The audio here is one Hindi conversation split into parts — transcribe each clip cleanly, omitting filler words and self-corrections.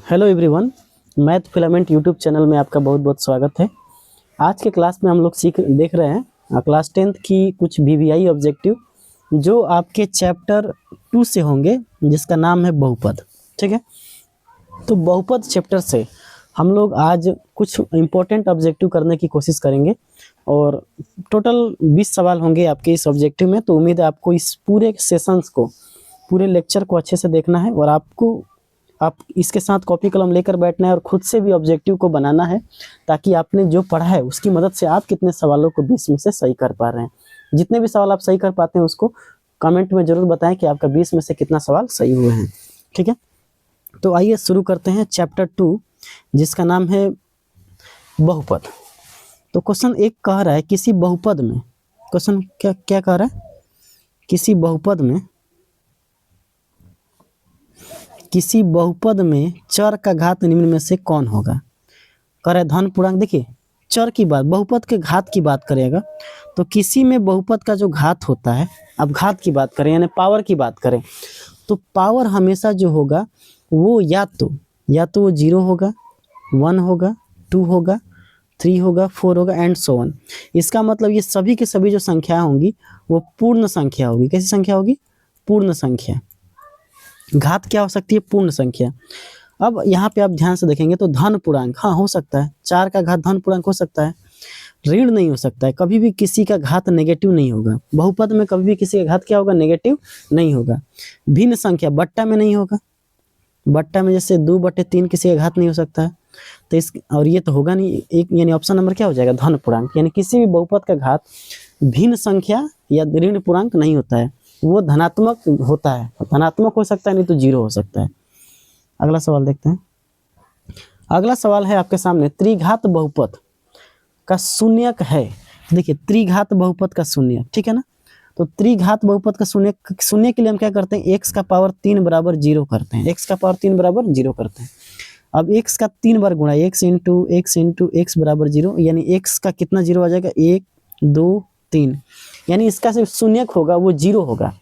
Hello everyone, math filament YouTube channel में आपका बहुत बहुत स्वागत है। आज के क्लास में हम लोग देख रहे हैं क्लास 10th की कुछ वीवीआई ऑब्जेक्टिव जो आपके चैप्टर 2 से होंगे, जिसका नाम है बहुपद। ठीक है, तो बहुपद चैप्टर से हम लोग आज कुछ इम्पोर्टेंट ऑब्जेक्टिव करने की कोशिश करेंगे और टोटल 20 सवाल होंगे आपके इस ऑब्जेक्टिव में। तो उम्मीद है आपको इस पूरे सेशंस को, पूरे लेक्चर को अच्छे से देखना है और आप इसके साथ कॉपी कलम लेकर बैठना है और खुद से भी ऑब्जेक्टिव को बनाना है, ताकि आपने जो पढ़ा है उसकी मदद से आप कितने सवालों को 20 में से सही कर पा रहे हैं। जितने भी सवाल आप सही कर पाते हैं उसको कमेंट में जरूर बताएं कि आपका 20 में से कितना सवाल सही हुए हैं। ठीक है, तो आइए शुरू करते हैं चैप्टर 2, जिसका नाम है बहुपद। तो क्वेश्चन 1 कह रहा है किसी बहुपद में, क्वेश्चन क्या कह रहा है, किसी बहुपद में चर का घात निम्न में से कौन होगा। कह रहा है धन पूर्णांक। देखिए चर की बात, बहुपद के घात की बात करेगा तो किसी में बहुपद का जो घात होता है, अब घात की बात करें यानी पावर की बात करें, तो पावर हमेशा जो होगा वो या तो वो 0 होगा, 1 होगा, 2 होगा, 3 होगा, 4 होगा एंड सो ऑन। इसका मतलब ये सभी के सभी जो संख्या होंगी वो पूर्ण संख्या होगी। कैसी संख्या होगी? पूर्ण संख्या। घात क्या हो सकती है? पूर्ण संख्या। अब यहाँ पे आप ध्यान से देखेंगे तो धन पूर्णांक, हाँ हो सकता है, 4 का घात धन पूर्णांक हो सकता है। ऋण नहीं हो सकता है, कभी भी किसी का घात नेगेटिव नहीं होगा। बहुपद में कभी भी किसी का घात क्या होगा? नेगेटिव नहीं होगा। भिन्न संख्या, बट्टा में नहीं होगा। बट्टा में जैसे 2/3 किसी का घात नहीं हो सकता है, तो इस और ये तो होगा नहीं। एक यानी ऑप्शन नंबर क्या हो जाएगा? धन पूर्णांक। यानी किसी भी बहुपद का घात भिन्न संख्या या ऋण पूर्णांक नहीं होता है, वो धनात्मक होता है। धनात्मक हो सकता है, नहीं तो 0 हो सकता है। अगला सवाल देखते हैं। अगला सवाल है आपके सामने, त्रिघात बहुपद का शून्यक है। देखिए त्रिघात बहुपद का शून्यक, ठीक है ना। तो त्रिघात बहुपद का शून्य के लिए हम क्या करते हैं? x का पावर 3 बराबर 0 करते हैं। x का पावर 3 बराबर 0 करते हैं। अब x का 3 बार गुणा, x इंटू x बराबर 0, यानी x का कितना 0 आ जाएगा? 1 2 3, यानी इसका जो शून्यक होगा वो 0 होगा।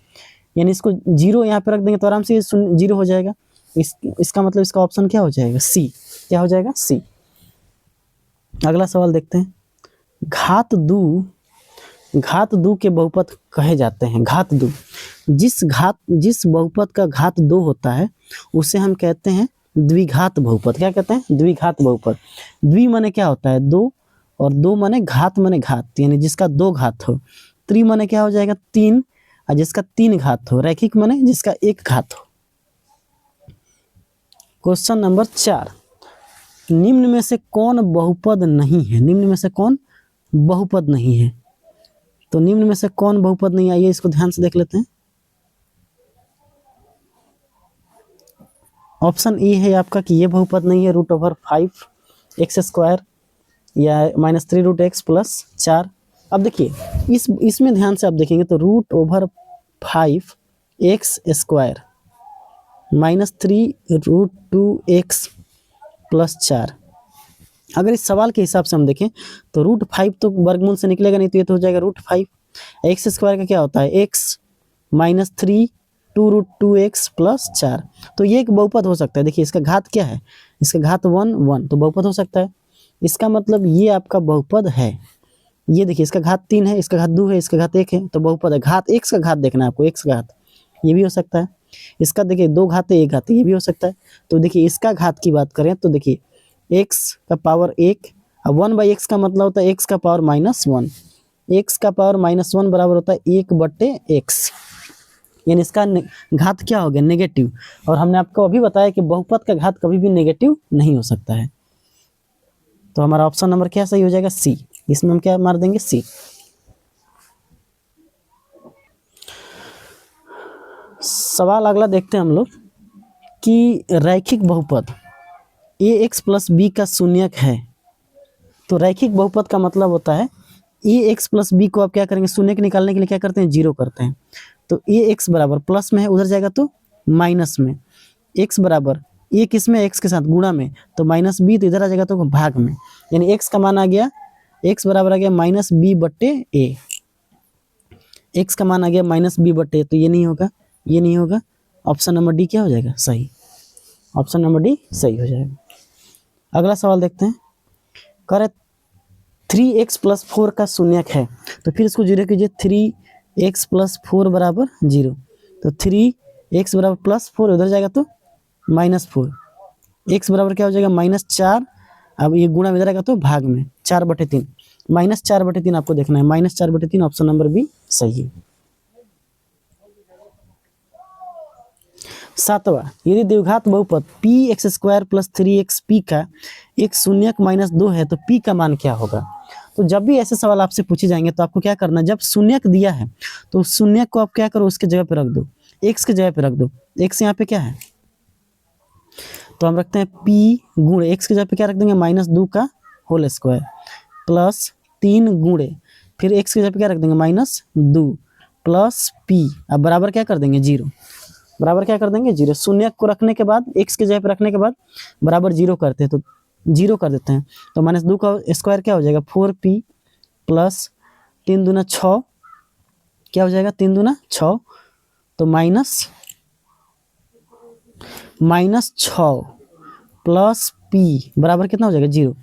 यानी इसको 0 यहाँ पे रख देंगे तो आराम से 0 हो जाएगा। इसका मतलब इसका ऑप्शन क्या हो जाएगा? सी। क्या हो जाएगा? सी। अगला सवाल देखते हैं। घात दो के बहुपद कहे जाते हैं। घात दो, जिस बहुपद का घात 2 होता है उसे हम कहते हैं द्विघात बहुपद। क्या कहते हैं? द्विघात बहुपद। द्वि माने क्या होता है? 2, और 2 माने घात माने घात, यानी जिसका 2 घात हो। त्रि माने क्या हो जाएगा? 3, और जिसका 3 घात हो। रैखिक माने जिसका 1 घात हो। क्वेश्चन नंबर 4, निम्न में से कौन बहुपद नहीं है? निम्न में से कौन बहुपद नहीं है? तो निम्न में से कौन बहुपद नहीं? आइए इसको ध्यान से देख लेते हैं। ऑप्शन ए है आपका कि ये बहुपद नहीं है, √5x² या -3√x + 4। अब देखिए इसमें ध्यान से आप देखेंगे तो √5x² -3√2x + 4। अगर इस सवाल के हिसाब से हम देखें तो √5 तो वर्गमूल से निकलेगा नहीं, तो ये तो हो जाएगा √5। x² का क्या होता है? x -3 2√2x + 4। तो ये एक बहुपद हो सकता है। देखिए इसका घात क्या है? इसका घात 1 तो बहुपद हो सकता है। इसका मतलब ये आपका बहुपद है। ये देखिए इसका घात 3 है, इसका घात 2 है, इसका घात 1 है, तो बहुपद है। घात x का घात देखना है आपको, x का घात, ये भी हो सकता है। इसका देखिए 2 घात है, 1 घात है, ये भी हो सकता है। तो देखिए इसका घात की बात करें तो देखिए x का पावर 1, अब 1/x का मतलब होता है x का पावर -1। x का पावर -1 बराबर होता है 1/x, यानी इसका घात क्या हो गया? नेगेटिव। और हमने आपको अभी बताया कि बहुपद का घात कभी भी नेगेटिव नहीं हो सकता है। तो हमारा ऑप्शन नंबर क्या सही हो जाएगा? सी। इसमें हम क्या मार देंगे? सी। सवाल अगला देखते हैं हम लोग कि रैखिक बहुपद ax + b का शून्यक है। तो रैखिक बहुपद का मतलब होता है ax + b को आप क्या करेंगे? शून्यक निकालने के लिए क्या करते हैं? 0 करते हैं। तो ax बराबर प्लस में है, उधर जाएगा तो माइनस में। x बराबर a किस में? x के साथ गुणा में, तो -b तो इधर आ जाएगा तो भाग में। यानी x का मान आ गया, x बराबर आ गया -b/a। x का मान आ गया -b/a, तो ये नहीं होगा, ये नहीं होगा। ऑप्शन नंबर डी क्या हो जाएगा? सही। ऑप्शन नंबर डी सही हो जाएगा। अगला सवाल देखते हैं। करे 3x + 4 का शून्यक है तो फिर इसको जीरो कीजिए। 3x + 4 बराबर 0। तो 3x बराबर +4 उधर जाएगा तो -4। x बराबर क्या हो जाएगा -4। अब ये गुणा में इधर आएगा तो भाग में 4/3। -4/3 आपको देखना है। -4/3 ऑप्शन नंबर बी सही है। 7वां, यदि द्विघात बहुपद px² + 3xp का एक शून्यक -2 है तो p का मान क्या होगा। तो जब भी ऐसे सवाल आपसे पूछे जाएंगे तो आपको क्या करना है, जब शून्यक दिया है तो उस शून्यक को आप क्या करो, उसके जगह पे रख दो, x के जगह पे रख दो। x यहाँ पे क्या है तो हम रखते हैं p गुणे x की जगह पे क्या रख देंगे -2 का होल स्क्वायर प्लस 3 गुणे फिर x की जगह पे क्या रख देंगे -2 प्लस p। अब बराबर क्या कर देंगे 0। बराबर क्या कर देंगे 0। शून्य को रखने के बाद x की जगह पे रखने के बाद बराबर 0 करते हैं तो 0 कर देते हैं। तो -2 का स्क्वायर क्या हो जाएगा 4p प्लस 3 दूना 6 क्या हो जाएगा 3 दूना 6 तो -6 प्लस p बराबर कितना हो जाएगा 0।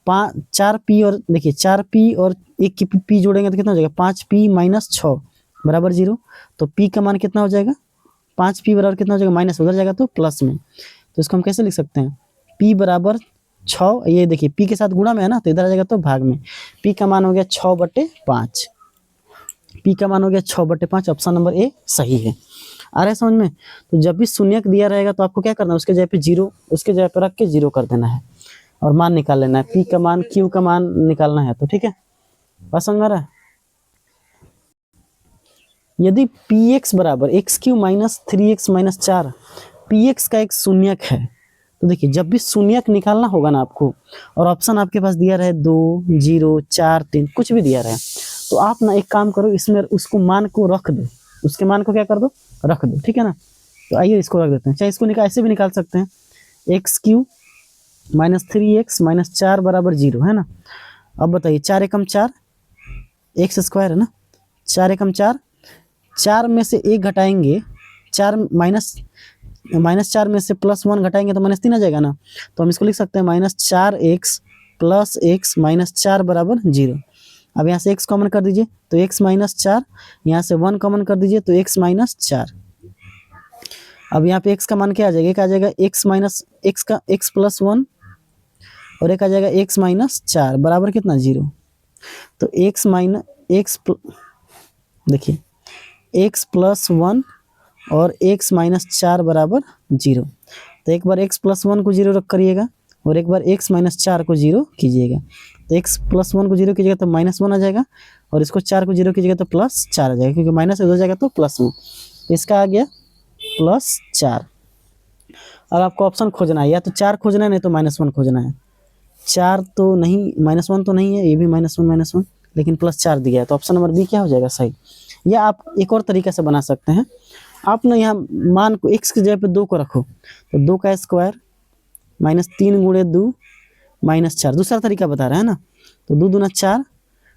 4p और देखिए 4p और एक की p जोड़ेंगे तो कितना हो जाएगा 5p - 6 बराबर 0। तो p का मान कितना हो जाएगा 5p बराबर कितना हो जाएगा माइनस उधर जाएगा तो प्लस में। तो इसको हम कैसे लिख सकते हैं p बराबर 6। ये देखिए p के साथ गुणा में है ना तो इधर आ जाएगा तो भाग में। p का मान हो गया 6/5। p का मान हो गया 6/5। ऑप्शन नंबर ए सही है। आ रहा है समझ में। तो जब भी शून्यक दिया रहेगा तो आपको क्या करना है, उसके जगह पे 0 उसके जगह पे रख के 0 कर देना है और मान निकाल लेना है। p का मान q का मान निकालना है। तो ठीक है, बात समझ में आ रहा है। यदि px बराबर x³ - 3x - 4 px का एक शून्यक है तो देखिए जब भी शून्यक निकालना होगा ना आपको और ऑप्शन आपके पास दिया रहे 2 0 4 3 कुछ भी दिया रहे तो आप ना एक काम करो, इसमें उसको मान को रख दो, उसके मान को क्या कर दो रख दो, ठीक है ना। तो आइए इसको रख देते हैं, चाहे इसको ऐसे भी निकाल सकते हैं x³ - 3x - 4 बराबर 0 है ना। अब बताइए 4 एकम 4 x² है ना, 4 एकम 4 4 में से 1 घटाएंगे 4 -4 में से +1 घटाएंगे तो -3 आ जाएगा ना। तो हम इसको लिख सकते हैं -4x + x - 4 बराबर 0। अब यहाँ से x कॉमन कर दीजिए तो x - 4, यहाँ से 1 कॉमन कर दीजिए तो x - 4। अब यहाँ पे x का मान क्या आ जाएगा, एक आ जाएगा x + 1 और एक आ जाएगा x - 4 बराबर कितना 0। तो देखिए x + 1 और x - 4 बराबर 0। तो एक बार x + 1 को 0 रख करिएगा और एक बार x - 4 को 0 कीजिएगा। तो x + 1 को 0 कीजिएगा तो -1 आ जाएगा और इसको 4 को 0 कीजिएगा तो +4 आ जाएगा, क्योंकि माइनस हो जाएगा तो प्लस में। इसका आ गया +4। अब आपको ऑप्शन खोजना है, या तो 4 खोजना है नहीं तो -1 खोजना है। 4 तो नहीं, -1 तो नहीं है, ये भी -1 लेकिन +4 दिया है तो ऑप्शन नंबर बी क्या हो जाएगा सही। या आप एक और तरीके से बना सकते हैं, आप ना यहाँ मान को x की जगह पे 2 को रखो तो 2 का स्क्वायर -3 × 2 -4। दूसरा तरीका बता रहा है ना। तो 2 दूना 4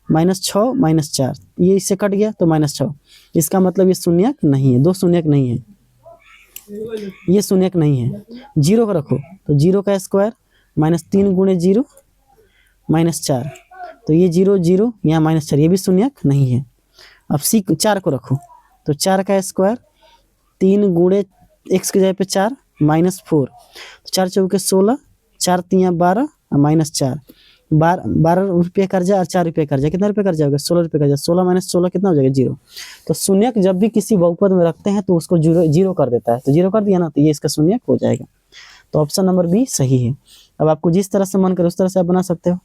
-6 -4 ये इससे कट गया तो -6। इसका मतलब ये शून्यक नहीं है, 2 शून्यक नहीं है, ये शून्यक नहीं है। 0 को रखो तो 0 का स्क्वायर -3 × 0 -4 तो ये 0 0 यहाँ -4 ये भी शून्यक नहीं है। अब 4 को रखो तो 4 का स्क्वायर 3 × x की जगह पे 4 -4 तो 4 चौके 16 4 3 12 और -4 12 रुपये कर्जा और 4 रुपये कर्जा, कितना रुपये कर्जा होगा 16 रुपये कर्जा। 16 - 16 कितना हो जाएगा 0। तो शून्यक जब भी किसी बहुपद में रखते हैं तो उसको 0 कर देता है, तो 0 कर दिया ना तो ये इसका शून्यक हो जाएगा। तो ऑप्शन नंबर बी सही है। अब आपको जिस तरह से मन करे उस तरह से आप बना सकते हो।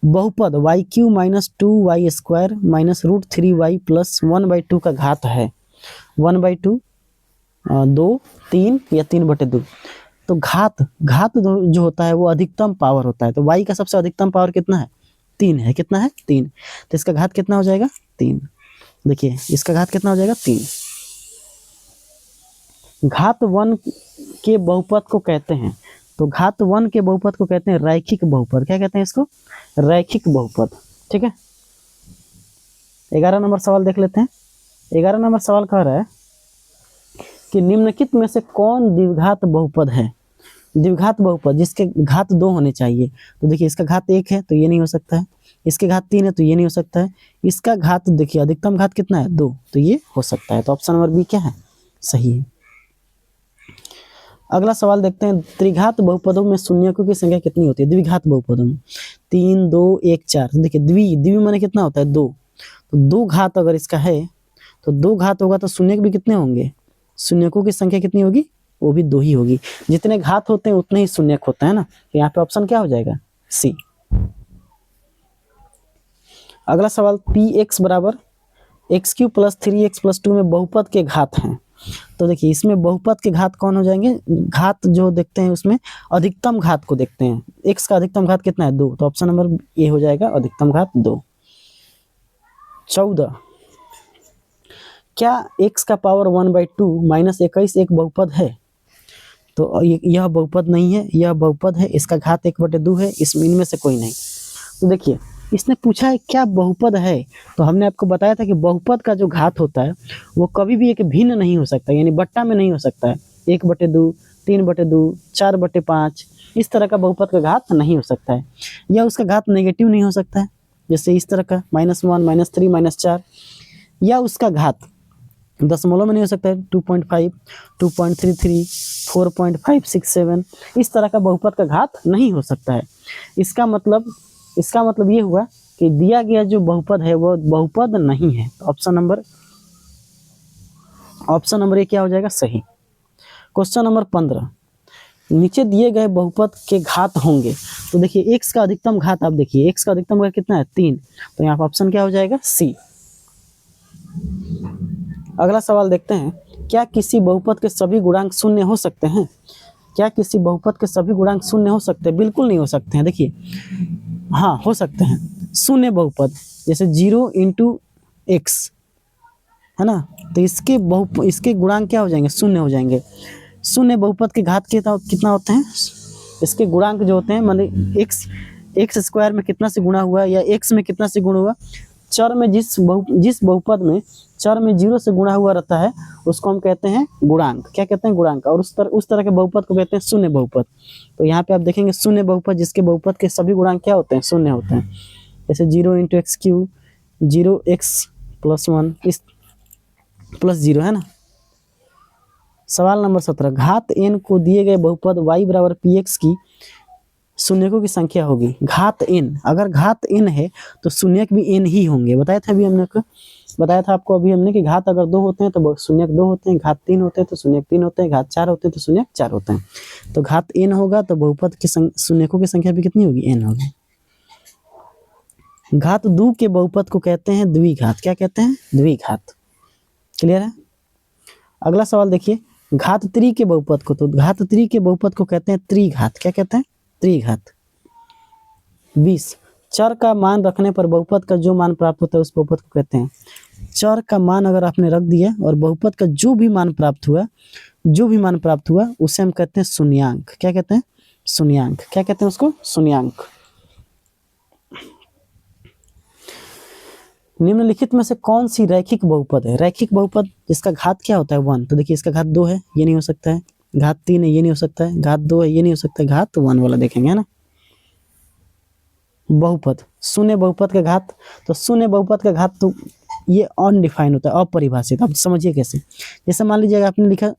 बहुपद y³ - 2y² - √3y + 1/2 का घात है 1/2 2 3 या 3/2। तो घात जो होता है वो अधिकतम पावर होता है। तो y का सबसे अधिकतम पावर कितना है 3 है, कितना है 3। तो इसका घात कितना हो जाएगा 3। देखिए इसका घात कितना हो जाएगा 3। घात 1 के बहुपद को कहते हैं, तो घात 1 के बहुपद को कहते हैं रैखिक बहुपद। क्या कहते हैं इसको, रैखिक बहुपद। ठीक है, 11 नंबर सवाल देख लेते हैं। 11 नंबर सवाल कह रहा है कि निम्नलिखित में से कौन द्विघात बहुपद है। द्विघात बहुपद जिसके घात 2 होने चाहिए। तो देखिए इसका घात 1 है तो ये नहीं हो सकता है, इसके घात 3 है तो ये नहीं हो सकता है, इसका घात देखिए अधिकतम घात कितना है 2, तो ये हो सकता है। तो ऑप्शन नंबर बी क्या है, सही है। अगला सवाल देखते हैं, त्रिघात बहुपदों में शून्यकों की संख्या कितनी होती है। द्विघात बहुपदों में 3 2 1 4। देखिए द्वि माने कितना होता है 2, तो 2 घात अगर इसका है तो 2 घात होगा तो शून्यक भी कितने होंगे, शून्यकों की संख्या कितनी होगी, वो भी 2 ही होगी। जितने घात होते हैं उतने ही शून्यक होता है ना, तो यहाँ पे ऑप्शन क्या हो जाएगा, सी। अगला सवाल, पी एक्स बराबर x Q plus 3x plus 2 में बहुपद के घात हैं। तो देखिए इसमें बहुपद के घात कौन हो जाएंगे, घात जो देखते हैं उसमें अधिकतम घात को देखते हैं। x का अधिकतम घात कितना है 2, तो ऑप्शन नंबर ए हो जाएगा अधिकतम घात 2। 14, क्या x का पावर 1/2 माइनस 21 एक बहुपद है। तो यह बहुपद नहीं है, यह बहुपद है, इसका घात 1/2 है, इनमें से कोई नहीं। तो देखिए इसने पूछा है क्या बहुपद है, तो हमने आपको बताया था कि बहुपद का जो घात होता है वो कभी भी एक भिन्न नहीं हो सकता, यानी बट्टा में नहीं हो सकता है। 1/2, 3/2, 4/5 इस तरह का बहुपद का घात नहीं हो सकता है, या उसका घात नेगेटिव नहीं हो सकता है, जैसे इस तरह का -1 -3 -4, या उसका घात दशमलव में नहीं हो सकता है 2.5 2.33 4.567 इस तरह का बहुपद का घात नहीं हो सकता है। इसका मतलब ये हुआ कि दिया गया जो बहुपद है वो बहुपद नहीं है। तो ऑप्शन नंबर ए क्या हो जाएगा, सही। क्वेश्चन नंबर 15, नीचे दिए गए बहुपद के घात होंगे। तो देखिए x का अधिकतम घात, आप देखिए x का अधिकतम घात कितना है 3, तो यहाँ पर ऑप्शन क्या हो जाएगा, सी। अगला सवाल देखते हैं, क्या किसी बहुपद के सभी गुणांक शून्य हो सकते हैं। क्या किसी बहुपद के सभी गुणांक शून्य हो सकते हैं, बिल्कुल नहीं हो सकते हैं। देखिए हाँ हो सकते हैं, शून्य बहुपद जैसे 0 × x है ना, तो इसके गुणांक क्या हो जाएंगे, शून्य हो जाएंगे। शून्य बहुपद के घात कितना होते हैं, इसके गुणांक जो होते हैं मतलब एक्स स्क्वायर में कितना से गुणा हुआ या x में कितना से गुणा हुआ, चर में जिस बहुपद में चर में 0 से गुणा हुआ रहता है उसको हम कहते हैं गुणांक। क्या कहते हैं, गुणांक। और उस तरह के बहुपद को कहते हैं शून्य बहुपद। तो यहाँ पे आप देखेंगे शून्य बहुपद जिसके बहुपद के सभी गुणांक क्या होते हैं, शून्य होते हैं। जैसे 0 × x3 0x + 1 इस +0 है ना। सवाल नंबर 17, घात n को दिए गए बहुपद y बराबर px की शून्यकों की संख्या होगी। घात n, अगर घात n है तो शून्यक भी n ही होंगे। बताया था आपको अभी हमने कि घात अगर 2 होते हैं तो शून्यक 2 होते हैं, घात 3 होते हैं तो शून्यक 3 होते हैं, घात 4 होते हैं तो शून्यक 4 होते हैं। तो घात n होगा तो बहुपद की शून्यकों की संख्या भी कितनी होगी, n होगी। घात 2 के बहुपद को कहते हैं द्विघात। क्या कहते हैं, द्विघात। क्लियर है। अगला सवाल देखिए, घात 3 के बहुपद को, तो घात 3 के बहुपद को कहते हैं त्रिघात। क्या कहते हैं, त्रिघात। 20, चर का मान रखने पर बहुपद का जो मान प्राप्त होता है उस बहुपद को कहते हैं। चर का मान अगर आपने रख दिया और बहुपद का जो भी मान प्राप्त हुआ उसे हम कहते हैं शून्यांक। क्या कहते हैं, शून्यांक। क्या कहते हैं उसको, शून्यांक। निम्नलिखित में से कौन सी रैखिक बहुपद है। रैखिक बहुपद जिसका घात क्या होता है 1, तो देखिए इसका घात 2 है, ये नहीं हो सकता है। घात 3 है, ये नहीं हो सकता है। घात 2 है, ये नहीं हो सकता है। घात 1 वाला देखेंगे, है ना। बहुपद, शून्य बहुपद का घात, तो शून्य बहुपद का घात तो ये अनडिफाइन होता है, अपरिभाषित। आप समझिए कैसे, जैसे मान लीजिए आपने लिखा,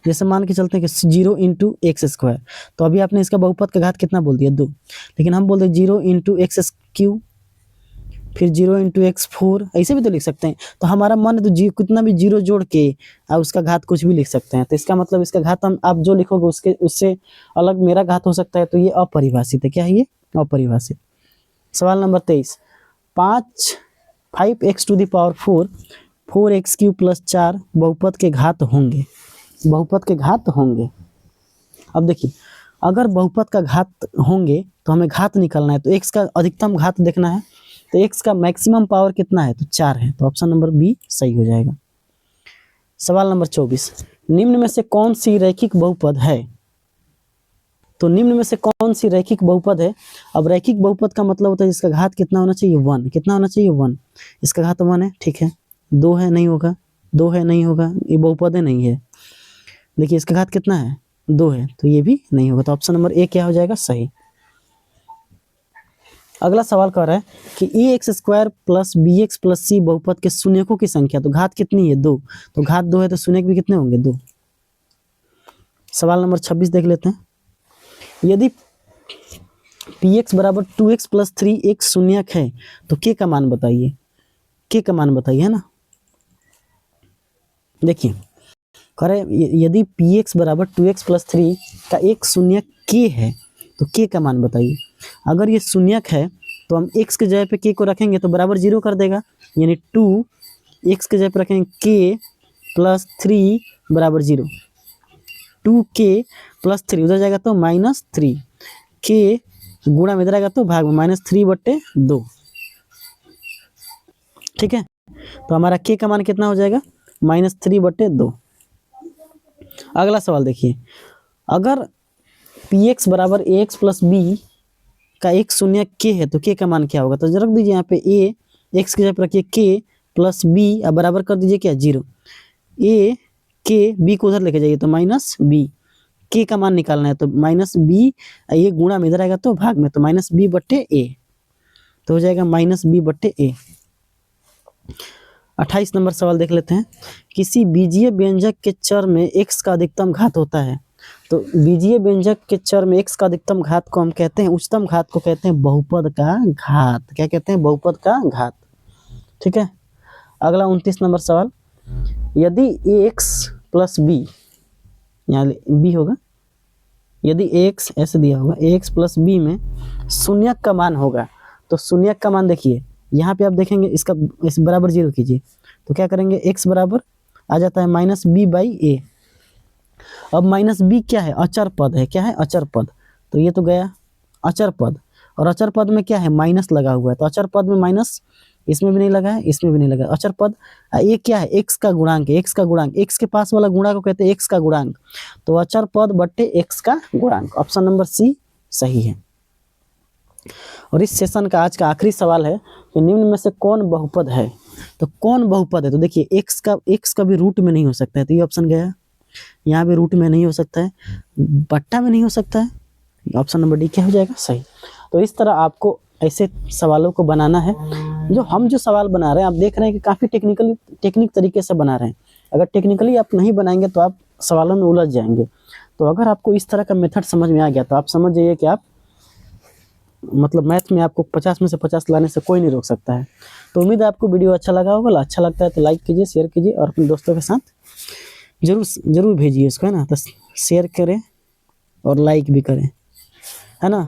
जैसे मान के चलते हैं कि 0 × x², तो अभी आपने इसका बहुपद का घात कितना बोल दिया 2, लेकिन हम बोल दें 0 × x³ फिर 0 × x4, ऐसे भी तो लिख सकते हैं। तो हमारा मन है तो कितना भी 0 जोड़ के आप उसका घात कुछ भी लिख सकते हैं। तो इसका मतलब इसका घात आप जो लिखोगे उससे अलग मेरा घात हो सकता है, तो ये अपरिभाषित है। क्या है ये, अपरिभाषित। सवाल नंबर 23, 5x⁴ 4x³ + 4 बहुपद के घात होंगे। बहुपद के घात होंगे। अब देखिए अगर बहुपद का घात होंगे तो हमें घात निकालना है, तो x का अधिकतम घात देखना है। तो x का मैक्सिमम पावर कितना है, तो 4 है। तो ऑप्शन नंबर बी सही हो जाएगा। सवाल नंबर 24, निम्न में से कौन सी रैखिक बहुपद है। तो निम्न में से कौन सी रैखिक बहुपद है। अब रैखिक बहुपद का मतलब होता है जिसका घात कितना होना चाहिए 1। कितना होना चाहिए 1। इसका घात 1 है, ठीक है। 2 है, नहीं होगा। 2 है, नहीं होगा, ये बहुपद है, नहीं है। देखिए इसका घात कितना है, 2 है, तो ये भी नहीं होगा। तो ऑप्शन नंबर ए क्या हो जाएगा, सही। अगला सवाल कह रहा है कि a x square plus b x plus c बहुपद के शून्यकों की संख्या, तो घात कितनी है, 2, तो घात 2 है तो शून्यक भी कितने होंगे, 2। सवाल नंबर 26 देख लेते हैं। यदि पी एक्स बराबर 2x प्लस 3x शून्यक है तो के का मान बताइए, के का मान बताइए, है ना। देखिए कह रहे यदि पी एक्स बराबर 2x प्लस 3 का एक शून्यक के है तो के का मान बताइए। अगर ये शून्यक है तो हम x के जगह पे के को रखेंगे तो बराबर 0 कर देगा, यानी 2x के जगह पे रखेंगे के प्लस 3 बराबर 0। 2k प्लस 3 उधर जाएगा तो -3, के गुणा में इधर आएगा तो भाग में -3/2। ठीक है, तो हमारा के का मान कितना हो जाएगा, -3/2। अगला सवाल देखिए, अगर पी एक्स बराबर ए एक्स प्लस बी का एक शून्यक के है तो के का मान क्या होगा। तो रख दीजिए यहाँ पे ए एक्स की जगह पर रखिए के प्लस बी, अब बराबर कर दीजिए क्या, 0। ए के बी को उधर लेके जाइए तो -b, के का मान निकालना है तो -b, ये गुणा में इधर आएगा तो भाग में, तो -b/a, तो हो जाएगा -b/a। 28 नंबर सवाल देख लेते हैं। किसी बीजीय व्यंजक के चर में x का अधिकतम घात होता है, तो बीजीय व्यंजक के चर में x का अधिकतम घात को हम कहते हैं, उच्चतम घात को कहते हैं बहुपद का घात। क्या कहते हैं, बहुपद का घात। ठीक है, अगला 29 नंबर सवाल, यदि ax प्लस बी, यहाँ बी होगा, यदि ax ऐसे दिया होगा, ax प्लस बी में शून्यक का मान होगा, तो शून्यक का मान देखिए यहाँ पे आप देखेंगे, इसका इस बराबर 0 कीजिए तो क्या करेंगे, x बराबर आ जाता है -b/a। अब -b क्या है, अचर पद है, क्या है, अचर पद, तो ये तो गया अचर पद, और अचर पद में क्या है, माइनस लगा हुआ है, तो अचर पद में माइनस, इसमें भी नहीं लगा है, इसमें भी नहीं लगा, अचर पद। ये क्या है, x का गुणांक है, x का गुणांक, x के पास वाला गुणा को कहते हैं x का गुणांक, तो अचर पद बट्टे x का गुणांक, ऑप्शन नंबर सी सही है। और इस सेशन का आज का आखिरी सवाल है कि निम्न में से कौन बहुपद है, तो कौन बहुपद है, तो देखिए x का भी रूट में नहीं हो सकता है, तो ये ऑप्शन गया, यहाँ भी रूट में नहीं हो सकता है, बट्टा में नहीं हो सकता है, ऑप्शन नंबर डी क्या हो जाएगा, सही। तो इस तरह आपको ऐसे सवालों को बनाना है। जो सवाल बना रहे हैं आप देख रहे हैं कि काफ़ी टेक्निक तरीके से बना रहे हैं। अगर टेक्निकली आप नहीं बनाएंगे तो आप सवालों में उलझ जाएंगे। तो अगर आपको इस तरह का मेथड समझ में आ गया तो आप समझ जाइए कि आप मतलब मैथ में आपको 50 में से 50 लाने से कोई नहीं रोक सकता है। तो उम्मीद है आपको वीडियो अच्छा लगा होगा। अच्छा लगता है तो लाइक कीजिए, शेयर कीजिए और अपने दोस्तों के साथ जरूर भेजिए इसको, है ना। तो शेयर करें और लाइक भी करें, है ना।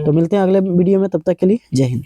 तो मिलते हैं अगले वीडियो में, तब तक के लिए जय हिंद।